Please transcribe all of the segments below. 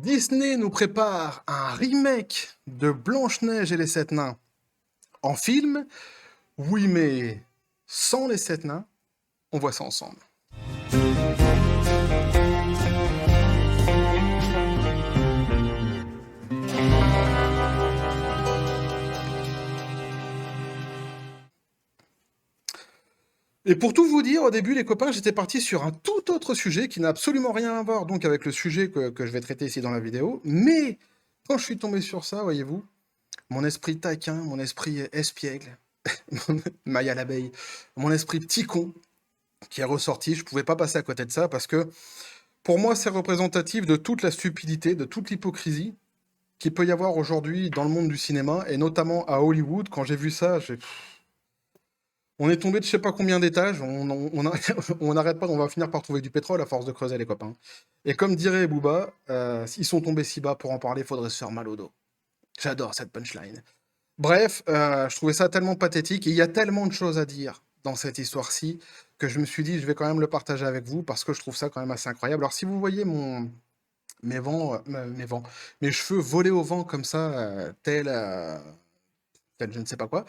Disney nous prépare un remake de Blanche-Neige et les Sept Nains en film. Oui, mais sans les Sept Nains, on voit ça ensemble. Et pour tout vous dire, au début, les copains, j'étais parti sur un tout autre sujet qui n'a absolument rien à voir donc avec le sujet que je vais traiter ici dans la vidéo. Mais quand je suis tombé sur ça, voyez-vous, mon esprit taquin, mon esprit espiègle, Maya l'abeille, mon esprit petit con qui est ressorti, je pouvais pas passer à côté de ça parce que pour moi, c'est représentatif de toute la stupidité, de toute l'hypocrisie qu'il peut y avoir aujourd'hui dans le monde du cinéma et notamment à Hollywood. Quand j'ai vu ça, on est tombé de je sais pas combien d'étages, on n'arrête pas, on va finir par trouver du pétrole à force de creuser, les copains. Et comme dirait Booba, s'ils sont tombés si bas pour en parler, faudrait se faire mal au dos. J'adore cette punchline. Bref, je trouvais ça tellement pathétique et il y a tellement de choses à dire dans cette histoire-ci que je me suis dit, je vais quand même le partager avec vous parce que je trouve ça quand même assez incroyable. Alors, si vous voyez mes cheveux voler au vent comme ça, tel je ne sais pas quoi,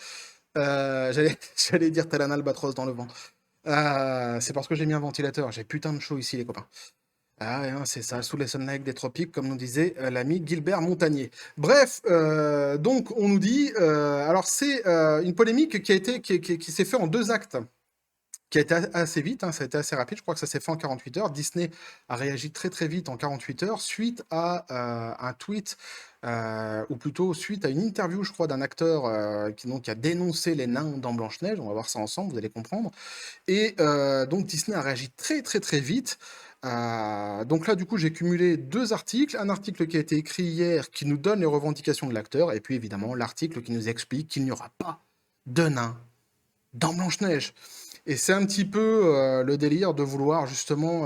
j'allais dire tel un albatros dans le vent. C'est parce que j'ai mis un ventilateur. J'ai putain de chaud ici, les copains. Ah ouais, hein, c'est ça, sous les sunlights des tropiques, comme nous disait l'ami Gilbert Montagnier. Bref, donc on nous dit, alors c'est une polémique qui s'est fait en 2 actes, qui a été assez vite, hein, ça a été assez rapide, je crois que ça s'est fait en 48 heures. Disney a réagi très très vite en 48 heures suite à un tweet, ou plutôt suite à une interview, je crois, d'un acteur qui a dénoncé les nains dans Blanche-Neige. On va voir ça ensemble, vous allez comprendre. Et donc Disney a réagi très très très vite. Donc là, du coup, j'ai cumulé 2 articles. Un article qui a été écrit hier qui nous donne les revendications de l'acteur, et puis évidemment l'article qui nous explique qu'il n'y aura pas de nains dans Blanche-Neige. Et c'est un petit peu le délire de vouloir justement...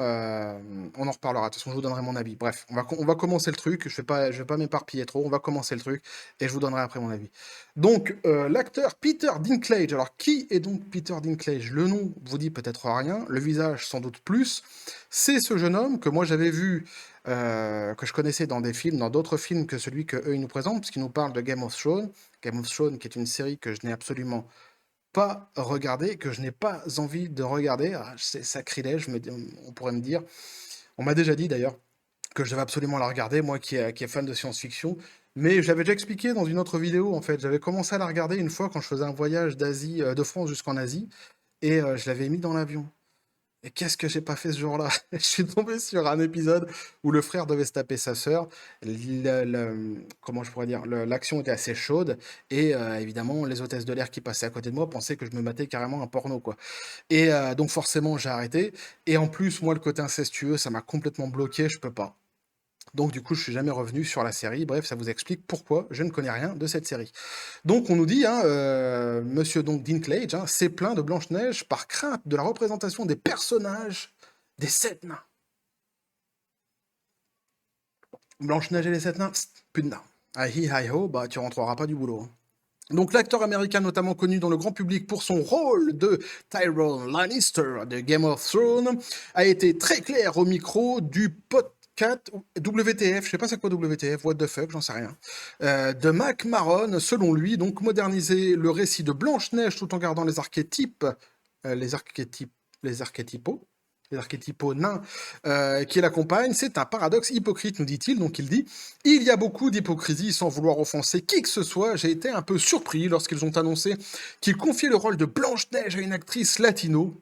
on en reparlera, de toute façon je vous donnerai mon avis. Bref, on va commencer le truc, je vais pas m'éparpiller trop, on va commencer le truc et je vous donnerai après mon avis. Donc, l'acteur Peter Dinklage. Alors, qui est donc Peter Dinklage? Le nom vous dit peut-être rien, le visage sans doute plus. C'est ce jeune homme que moi j'avais vu, que je connaissais dans des films, dans d'autres films que celui que eux ils nous présentent, puisqu'ils nous parlent de Game of Thrones. Game of Thrones qui est une série que je n'ai absolument pas regarder, que je n'ai pas envie de regarder. Ah, c'est sacrilège, on pourrait me dire. On m'a déjà dit d'ailleurs que je devais absolument la regarder, moi qui est fan de science-fiction. Mais j'avais déjà expliqué dans une autre vidéo, en fait. J'avais commencé à la regarder une fois quand je faisais un voyage d'Asie, de France jusqu'en Asie, et je l'avais mis dans l'avion. Et qu'est-ce que j'ai pas fait ce jour-là? Je suis tombé sur un épisode où le frère devait se taper sa sœur. Comment je pourrais dire? L'action était assez chaude et évidemment les hôtesses de l'air qui passaient à côté de moi pensaient que je me matais carrément un porno, quoi. Et donc forcément j'ai arrêté. Et en plus moi le côté incestueux ça m'a complètement bloqué, je peux pas. Donc du coup, je suis jamais revenu sur la série. Bref, ça vous explique pourquoi je ne connais rien de cette série. Donc on nous dit, hein, Monsieur donc Dinklage, hein, s'est plaint de Blanche-Neige par crainte de la représentation des personnages des Sept Nains. Blanche-Neige et les Sept Nains, plus de nains. Hi ho, bah tu rentreras pas du boulot, hein. Donc l'acteur américain notamment connu dans le grand public pour son rôle de Tyrone Lannister de Game of Thrones a été très clair au micro du podcast WTF, je sais pas c'est quoi WTF, what the fuck, j'en sais rien, de Mac Maron, selon lui, donc moderniser le récit de Blanche-Neige tout en gardant les archétypes, les archétypes, les archétypaux, les archétypaux nains qui l'accompagnent, c'est un paradoxe hypocrite, nous dit-il. Donc il dit, il y a beaucoup d'hypocrisie sans vouloir offenser qui que ce soit. J'ai été un peu surpris lorsqu'ils ont annoncé qu'ils confiaient le rôle de Blanche-Neige à une actrice latino,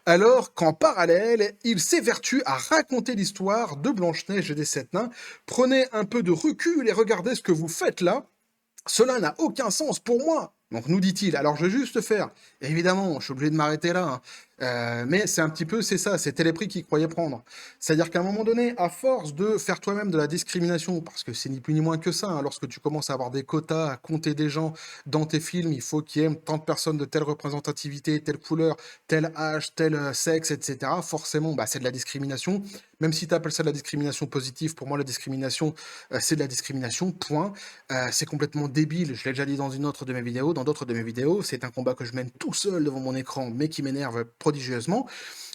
alors qu'en parallèle, il s'évertue à raconter l'histoire de Blanche-Neige et des Sept Nains. Prenez un peu de recul et regardez ce que vous faites là. Cela n'a aucun sens pour moi. Donc nous dit-il, alors je vais juste faire, évidemment, je suis obligé de m'arrêter là, hein. Mais c'est un petit peu, c'est ça, c'était les prix qu'ils croyaient prendre. C'est-à-dire qu'à un moment donné, à force de faire toi-même de la discrimination, parce que c'est ni plus ni moins que ça, hein, lorsque tu commences à avoir des quotas, à compter des gens dans tes films, il faut qu'il y ait tant de personnes de telle représentativité, telle couleur, tel âge, tel sexe, etc. Forcément, bah, c'est de la discrimination. Même si tu appelles ça de la discrimination positive, pour moi la discrimination, c'est de la discrimination, point. C'est complètement débile, je l'ai déjà dit dans une autre de mes vidéos, dans d'autres de mes vidéos, c'est un combat que je mène tout seul devant mon écran, mais qui m'énerve prodigieusement.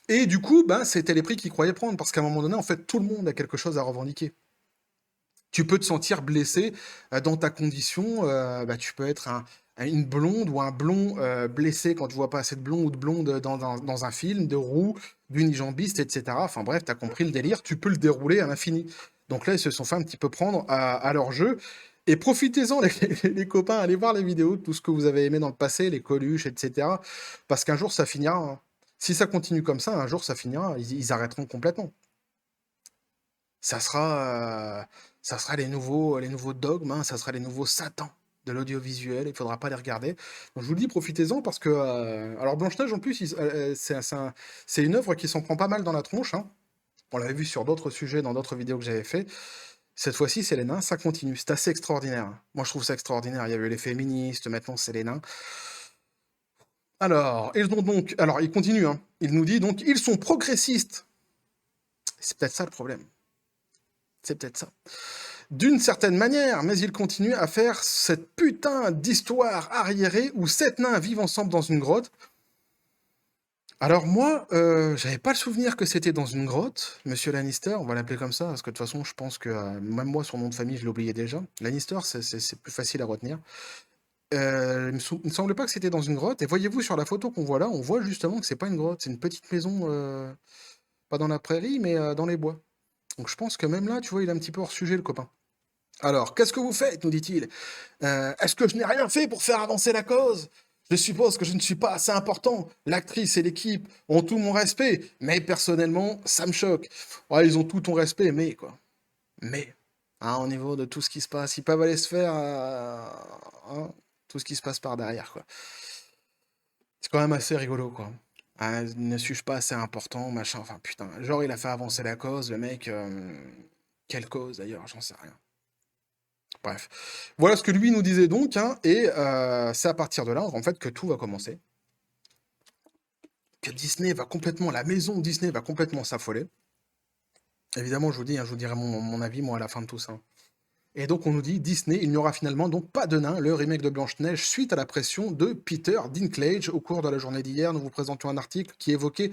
Et du coup, ben, c'était les prix qu'ils croyaient prendre, parce qu'à un moment donné, en fait, tout le monde a quelque chose à revendiquer. Tu peux te sentir blessé dans ta condition. Tu peux être une blonde ou un blond blessé quand tu vois pas assez de blonds ou de blondes dans un film, de roux, d'unijambiste, etc. Enfin bref, t'as compris le délire, tu peux le dérouler à l'infini. Donc là, ils se sont fait un petit peu prendre à leur jeu. Et profitez-en, les copains, allez voir les vidéos de tout ce que vous avez aimé dans le passé, les Coluches, etc. Parce qu'un jour, ça finira, hein. Si ça continue comme ça, un jour, ça finira. Ils arrêteront complètement. Ça sera les nouveaux dogmes, hein, ça sera les nouveaux satans de l'audiovisuel. Il faudra pas les regarder. Donc je vous le dis, profitez-en parce que alors Blanche-Neige en plus, c'est une œuvre qui s'en prend pas mal dans la tronche, hein. On l'avait vu sur d'autres sujets, dans d'autres vidéos que j'avais fait. Cette fois-ci, c'est les nains, ça continue. C'est assez extraordinaire, hein. Moi, je trouve ça extraordinaire. Il y avait les féministes, maintenant c'est les nains. Alors, il continue, hein. Il nous dit donc, ils sont progressistes. C'est peut-être ça le problème. C'est peut-être ça. D'une certaine manière, mais il continue à faire cette putain d'histoire arriérée où 7 nains vivent ensemble dans une grotte. Alors moi, j'avais pas le souvenir que c'était dans une grotte, Monsieur Lannister, on va l'appeler comme ça, parce que de toute façon, je pense que même moi, son nom de famille, je l'oubliais déjà. Lannister, c'est plus facile à retenir. Il me semblait pas que c'était dans une grotte, et voyez-vous sur la photo qu'on voit là, on voit justement que c'est pas une grotte, c'est une petite maison, pas dans la prairie, mais dans les bois. Donc je pense que même là, tu vois, il est un petit peu hors sujet, le copain. Alors, qu'est-ce que vous faites, nous dit-il. Est-ce que je n'ai rien fait pour faire avancer la cause? Je suppose que je ne suis pas assez important. L'actrice et l'équipe ont tout mon respect, mais personnellement, ça me choque. Ouais, ils ont tout ton respect, mais quoi. Mais, hein, au niveau de tout ce qui se passe, ils peuvent aller se faire hein, tout ce qui se passe par derrière, quoi. C'est quand même assez rigolo, quoi. Ah, ne suis-je pas assez important, machin, enfin putain. Genre, il a fait avancer la cause, le mec. Quelle cause d'ailleurs, j'en sais rien. Bref. Voilà ce que lui nous disait donc, hein, et c'est à partir de là, en fait, que tout va commencer. Que Disney va complètement, la maison Disney va complètement s'affoler. Évidemment, je vous dis, hein, je vous dirai mon avis, moi, à la fin de tout ça. Et donc, on nous dit, Disney, il n'y aura finalement donc pas de nain, le remake de Blanche-Neige, suite à la pression de Peter Dinklage. Au cours de la journée d'hier, nous vous présentions un article qui évoquait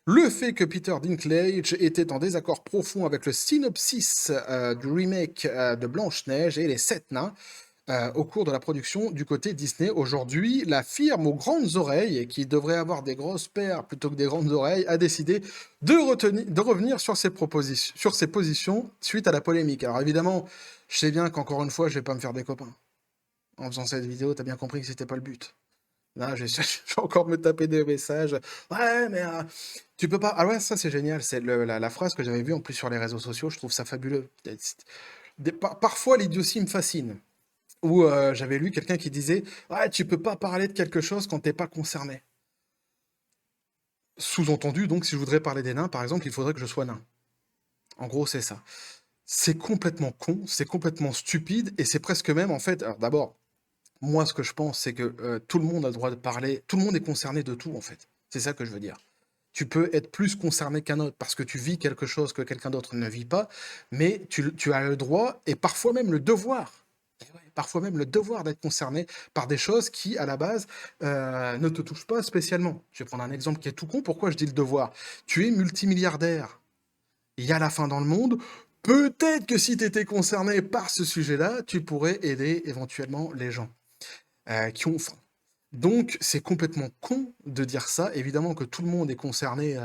le fait que Peter Dinklage était en désaccord profond avec le synopsis du remake de Blanche-Neige et les 7 nains. Au cours de la production du côté Disney. Aujourd'hui, la firme aux grandes oreilles, qui devrait avoir des grosses paires plutôt que des grandes oreilles, a décidé de revenir sur ses positions suite à la polémique. Alors évidemment, je sais bien qu'encore une fois, je vais pas me faire des copains. En faisant cette vidéo, t'as bien compris que c'était pas le but. Là, je vais encore me taper des messages. Ouais, mais tu peux pas. Ah ouais, ça c'est génial. C'est la phrase que j'avais vue en plus sur les réseaux sociaux. Je trouve ça fabuleux. Parfois, l'idiotie me fascine. Où j'avais lu quelqu'un qui disait «Ouais, tu peux pas parler de quelque chose quand t'es pas concerné». Sous-entendu, donc, si je voudrais parler des nains, par exemple, il faudrait que je sois nain. En gros, c'est ça. C'est complètement con, c'est complètement stupide, et c'est presque même, en fait... Alors d'abord, moi, ce que je pense, c'est que tout le monde a le droit de parler, tout le monde est concerné de tout, en fait. C'est ça que je veux dire. Tu peux être plus concerné qu'un autre parce que tu vis quelque chose que quelqu'un d'autre ne vit pas, mais tu as le droit, et parfois même le devoir, parfois même le devoir d'être concerné par des choses qui, à la base, ne te touchent pas spécialement. Je vais prendre un exemple qui est tout con. Pourquoi je dis le devoir? Tu es multimilliardaire. Il y a la fin dans le monde. Peut-être que si tu étais concerné par ce sujet-là, tu pourrais aider éventuellement les gens qui ont faim. Donc, c'est complètement con de dire ça. Évidemment que tout le monde est concerné,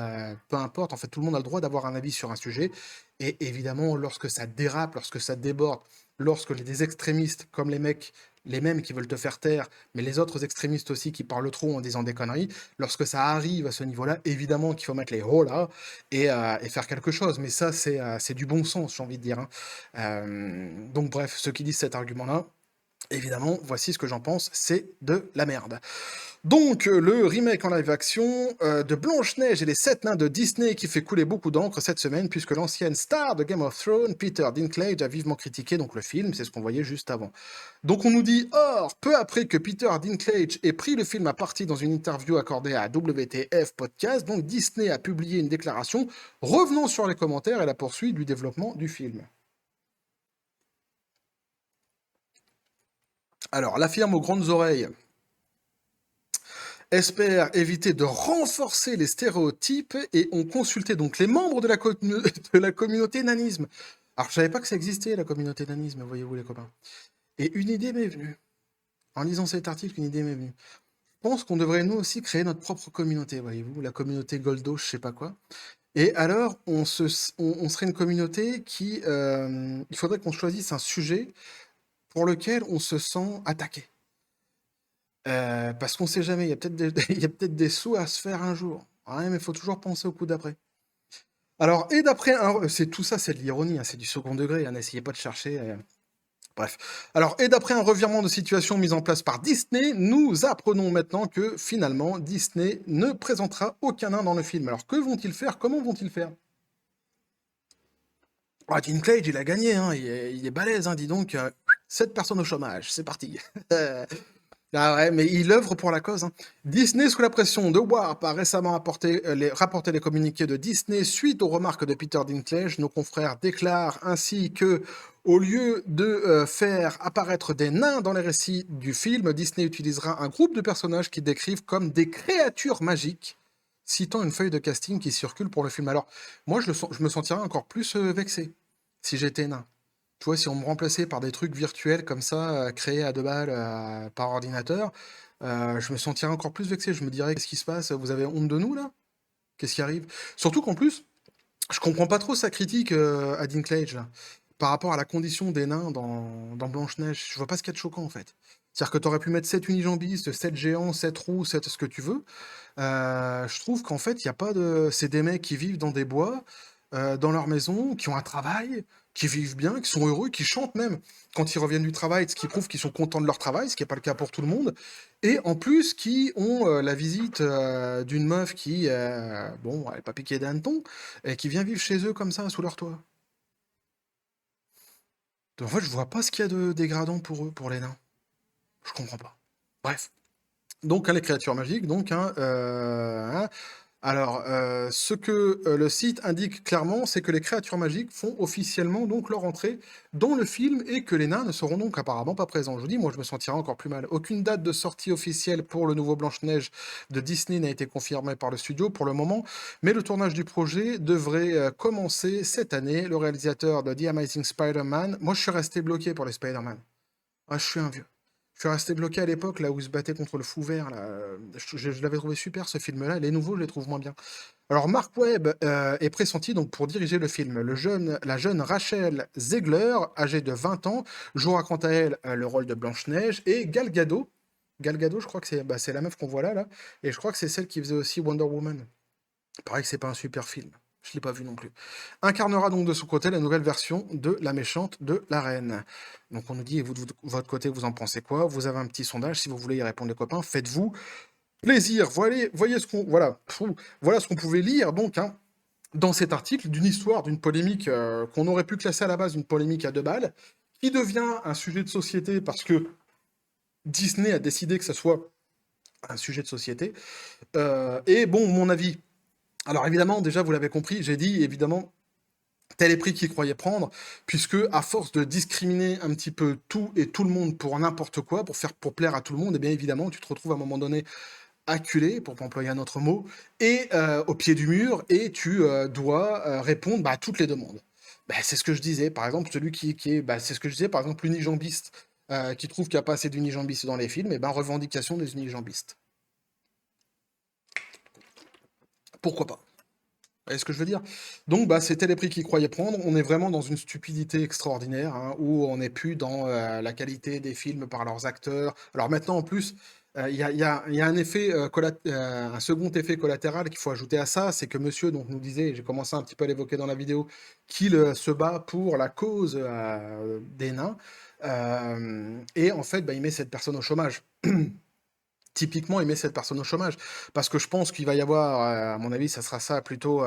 peu importe. En fait, tout le monde a le droit d'avoir un avis sur un sujet. Et évidemment, lorsque ça dérape, lorsque ça déborde, lorsque des extrémistes, comme les mecs, les mêmes qui veulent te faire taire, mais les autres extrémistes aussi qui parlent trop en disant des conneries, lorsque ça arrive à ce niveau-là, évidemment qu'il faut mettre les oh là et faire quelque chose. Mais ça, c'est du bon sens, j'ai envie de dire, hein. Donc bref, ceux qui disent cet argument-là, évidemment, voici ce que j'en pense, c'est de la merde. Donc, le remake en live action de Blanche-Neige et les 7 nains de Disney qui fait couler beaucoup d'encre cette semaine, puisque l'ancienne star de Game of Thrones, Peter Dinklage, a vivement critiqué donc le film, c'est ce qu'on voyait juste avant. Donc on nous dit, or, peu après que Peter Dinklage ait pris le film à partie dans une interview accordée à WTF Podcast, donc Disney a publié une déclaration revenant sur les commentaires et la poursuite du développement du film. Alors, la firme aux grandes oreilles espère éviter de renforcer les stéréotypes et ont consulté donc les membres de la communauté nanisme. Alors, je savais pas que ça existait, la communauté nanisme, voyez-vous, les copains. Et une idée m'est venue. En lisant cet article, une idée m'est venue. Je pense qu'on devrait, nous aussi, créer notre propre communauté, voyez-vous, la communauté Goldo, je sais pas quoi. Et alors, on serait une communauté qui... il faudrait qu'on choisisse un sujet pour lequel on se sent attaqué. Parce qu'on sait jamais, il y a peut-être des, il y a peut-être des sous à se faire un jour. Ouais, mais il faut toujours penser au coup d'après. Alors, et d'après un... C'est tout ça, c'est de l'ironie, hein, c'est du second degré, hein, n'essayez pas de chercher... Bref. Alors, et d'après un revirement de situation mis en place par Disney, nous apprenons maintenant que finalement, Disney ne présentera aucun nain dans le film. Alors, que vont-ils faire? Comment vont-ils faire? Ah, Dinklage, il a gagné, hein, il est balèze, hein, dis donc. 7 personnes au chômage, c'est parti. Ah ouais, mais il œuvre pour la cause, hein. Disney, sous la pression de Warp, a récemment rapporté les communiqués de Disney suite aux remarques de Peter Dinklage. Nos confrères déclarent ainsi que, au lieu de faire apparaître des nains dans les récits du film, Disney utilisera un groupe de personnages qui décrivent comme des créatures magiques, citant une feuille de casting qui circule pour le film. Alors, moi, je me sentirais encore plus vexé si j'étais nain. Tu vois, si on me remplaçait par des trucs virtuels comme ça, créés à 2 balles par ordinateur, je me sentirais encore plus vexé. Je me dirais, qu'est-ce qui se passe? Vous avez honte de nous, là? Qu'est-ce qui arrive? Surtout qu'en plus, je comprends pas trop sa critique à Dinklage, là, par rapport à la condition des nains dans Blanche-Neige. Je vois pas ce qu'il y a de choquant, en fait. C'est-à-dire que t'aurais pu mettre 7 unijambistes, 7 géants, 7 roues, 7 ce que tu veux. Je trouve qu'en fait, il y a pas de... C'est des mecs qui vivent dans des bois, dans leur maison, qui ont un travail, qui vivent bien, qui sont heureux, qui chantent même quand ils reviennent du travail, ce qui prouve qu'ils sont contents de leur travail, ce qui n'est pas le cas pour tout le monde. Et en plus, qui ont la visite d'une meuf qui, bon, elle n'est pas piquée des hannetons, et qui vient vivre chez eux comme ça, sous leur toit. Donc, en fait, je vois pas ce qu'il y a de dégradant pour eux, pour les nains. Je comprends pas. Bref. Donc, hein, les créatures magiques, donc, hein, alors, ce que le site indique clairement, c'est que les créatures magiques font officiellement donc leur entrée dans le film et que les nains ne seront donc apparemment pas présents. Je vous dis, moi je me sentirais encore plus mal. Aucune date de sortie officielle pour le nouveau Blanche-Neige de Disney n'a été confirmée par le studio pour le moment, mais le tournage du projet devrait commencer cette année. Le réalisateur de The Amazing Spider-Man, moi je suis resté bloqué pour les Spider-Man. Ah, je suis un vieux. Je suis resté bloqué à l'époque, là où il se battait contre le fou vert. Là. Je l'avais trouvé super ce film-là. Les nouveaux, je les trouve moins bien. Alors, Mark Webb est pressenti donc pour diriger le film. La jeune Rachel Zegler, âgée de 20 ans, jouera quant à elle le rôle de Blanche-Neige. Et Gal Gadot, Gal Gadot, je crois que c'est la meuf qu'on voit là. Et je crois que c'est celle qui faisait aussi Wonder Woman. Pareil que c'est pas un super film. Je l'ai pas vu non plus. Incarnera donc de son côté la nouvelle version de la méchante de la reine. Donc on nous dit, et vous de votre côté, vous en pensez quoi? Vous avez un petit sondage, si vous voulez y répondre les copains, faites-vous plaisir. Voyez ce qu'on voilà ce qu'on pouvait lire donc hein, dans cet article d'une histoire, d'une polémique qu'on aurait pu classer à la base une polémique à 2 balles, qui devient un sujet de société parce que Disney a décidé que ça soit un sujet de société. Et bon, mon avis. Alors évidemment, déjà, vous l'avez compris, j'ai dit évidemment tel est prix qu'ils croyaient prendre, puisque à force de discriminer un petit peu tout et tout le monde pour n'importe quoi, pour plaire à tout le monde, et bien évidemment, tu te retrouves à un moment donné acculé, pour employer un autre mot, et au pied du mur, et tu dois répondre à toutes les demandes. Bah, c'est ce que je disais, par exemple, celui qui est, c'est ce que je disais, par exemple, l'unijambiste, qui trouve qu'il n'y a pas assez d'unijambistes dans les films, et ben revendication des unijambistes. Pourquoi pas? Vous voyez ce que je veux dire? Donc, c'était les prix qu'ils croyaient prendre. On est vraiment dans une stupidité extraordinaire, hein, où on n'est plus dans la qualité des films par leurs acteurs. Alors maintenant, en plus, il y a un effet, un second effet collatéral qu'il faut ajouter à ça, c'est que monsieur donc, nous disait, j'ai commencé un petit peu à l'évoquer dans la vidéo, qu'il se bat pour la cause des nains. Et en fait, il met cette personne au chômage. Typiquement, il met cette personne au chômage. Parce que je pense qu'il va y avoir, à mon avis, ça sera ça plutôt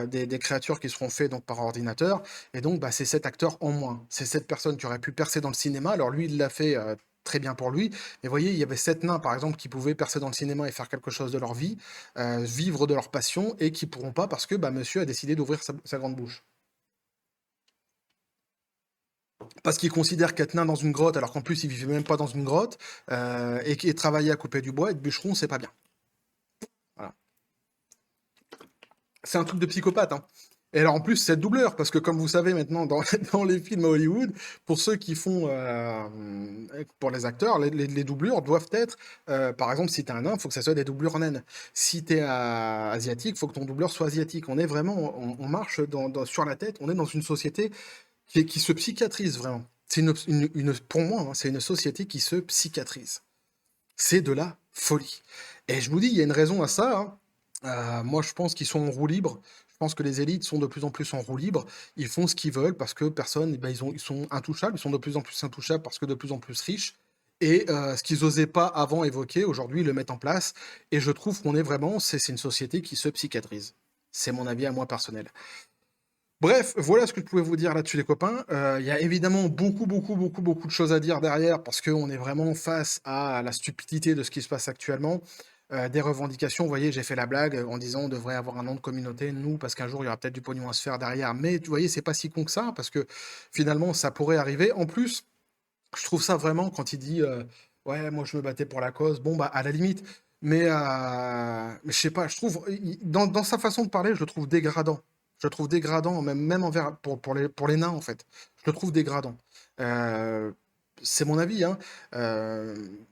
des créatures qui seront faites donc, par ordinateur. Et donc, c'est cet acteur en moins. C'est cette personne qui aurait pu percer dans le cinéma. Alors lui, il l'a fait très bien pour lui. Mais vous voyez, il y avait 7 nains, par exemple, qui pouvaient percer dans le cinéma et faire quelque chose de leur vie, vivre de leur passion, et qui pourront pas parce que monsieur a décidé d'ouvrir sa grande bouche. Parce qu'il considère qu'être nain dans une grotte, alors qu'en plus il vivait même pas dans une grotte, et travailler à couper du bois, être bûcheron, c'est pas bien. Voilà. C'est un truc de psychopathe, hein. Et alors en plus, c'est doubleur, parce que comme vous savez maintenant dans dans les films à Hollywood, pour ceux qui font, pour les acteurs, les doublures doivent être, par exemple, si tu es un nain, il faut que ça soit des doublures naines. Si tu es asiatique, il faut que ton doubleur soit asiatique. On est vraiment on marche sur la tête, on est dans une société qui se psychiatrise vraiment. C'est pour moi, hein, c'est une société qui se psychiatrise. C'est de la folie. Et je vous dis, il y a une raison à ça, hein. Moi, je pense qu'ils sont en roue libre. Je pense que les élites sont de plus en plus en roue libre. Ils font ce qu'ils veulent parce que personne, eh ben, ils sont intouchables. Ils sont de plus en plus intouchables parce que de plus en plus riches. Et ce qu'ils n'osaient pas avant évoquer, aujourd'hui, ils le mettent en place. Et je trouve qu'on est vraiment, c'est une société qui se psychiatrise. C'est mon avis à moi personnel. Bref, voilà ce que je pouvais vous dire là-dessus les copains. Il y a évidemment beaucoup de choses à dire derrière parce qu'on est vraiment face à la stupidité de ce qui se passe actuellement. Des revendications, vous voyez, j'ai fait la blague en disant on devrait avoir un nom de communauté, nous, parce qu'un jour il y aura peut-être du pognon à se faire derrière. Mais tu voyez, c'est pas si con que ça, parce que finalement ça pourrait arriver. En plus, je trouve ça vraiment quand il dit ouais, moi je me battais pour la cause, bon bah à la limite, mais je sais pas, je trouve, dans sa façon de parler, je le trouve dégradant. Je le trouve dégradant, même envers, pour les nains en fait. Je le trouve dégradant. Euh, c'est mon avis, hein.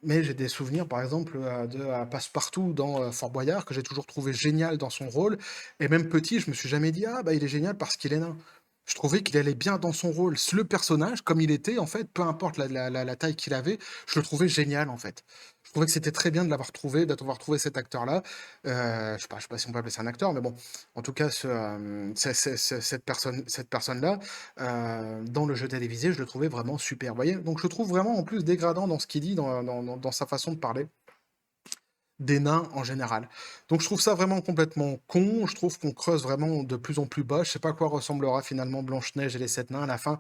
Mais j'ai des souvenirs, par exemple, de Passepartout dans Fort Boyard, que j'ai toujours trouvé génial dans son rôle. Et même petit, je me suis jamais dit, ah bah il est génial parce qu'il est nain. Je trouvais qu'il allait bien dans son rôle. Le personnage, comme il était, en fait, peu importe la taille qu'il avait, je le trouvais génial, en fait. Je trouvais que c'était très bien de l'avoir trouvé, d'avoir trouvé cet acteur-là. Je sais pas si on peut appeler ça un acteur, mais bon, en tout cas, cette personne-là, dans le jeu télévisé, je le trouvais vraiment super. Vous voyez? Donc je trouve vraiment en plus dégradant dans ce qu'il dit, dans sa façon de parler des nains en général. Donc je trouve ça vraiment complètement con, je trouve qu'on creuse vraiment de plus en plus bas. Je sais pas à quoi ressemblera finalement Blanche-Neige et les 7 nains à la fin.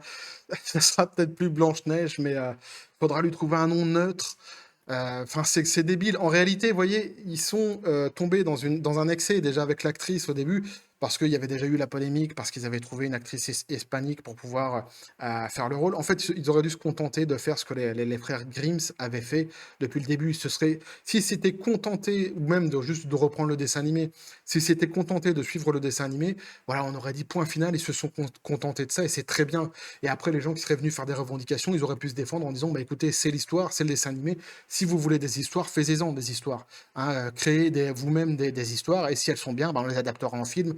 Ça sera peut-être plus Blanche-Neige, mais faudra lui trouver un nom neutre. Enfin, c'est débile. En réalité, vous voyez, ils sont tombés dans un excès déjà avec l'actrice au début, parce qu'il y avait déjà eu la polémique, parce qu'ils avaient trouvé une actrice hispanique pour pouvoir faire le rôle. En fait, ils auraient dû se contenter de faire ce que les frères Grimm avaient fait depuis le début. Si c'était contenté, ou même juste de reprendre le dessin animé, si c'était contenté de suivre le dessin animé, voilà, on aurait dit point final, ils se sont contentés de ça, et c'est très bien. Et après, les gens qui seraient venus faire des revendications, ils auraient pu se défendre en disant, bah écoutez, c'est l'histoire, c'est le dessin animé, si vous voulez des histoires, faites-en des histoires, hein, créez vous-même des histoires, et si elles sont bien, ben, on les adaptera en film,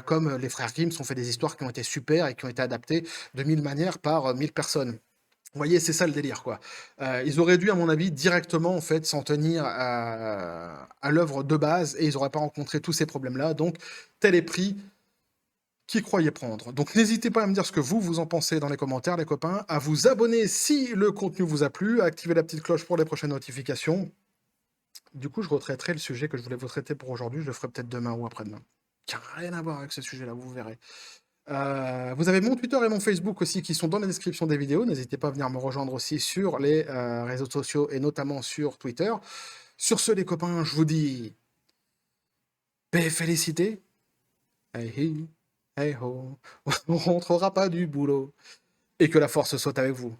comme les frères Grimm ont fait des histoires qui ont été super et qui ont été adaptées de 1000 manières par 1000 personnes. Vous voyez, c'est ça le délire, quoi. Ils auraient dû, à mon avis, directement, en fait, s'en tenir à l'œuvre de base, et ils n'auraient pas rencontré tous ces problèmes-là. Donc, tel est pris qui croyait prendre. Donc n'hésitez pas à me dire ce que vous en pensez dans les commentaires, les copains, à vous abonner si le contenu vous a plu, à activer la petite cloche pour les prochaines notifications. Du coup, je retraiterai le sujet que je voulais vous traiter pour aujourd'hui, je le ferai peut-être demain ou après-demain. Qui n'a rien à voir avec ce sujet-là, vous verrez. Vous avez mon Twitter et mon Facebook aussi qui sont dans la description des vidéos. N'hésitez pas à venir me rejoindre aussi sur les réseaux sociaux et notamment sur Twitter. Sur ce, les copains, je vous dis paix et félicité. Hey, hey, hey ho, on rentrera pas du boulot. Et que la force soit avec vous.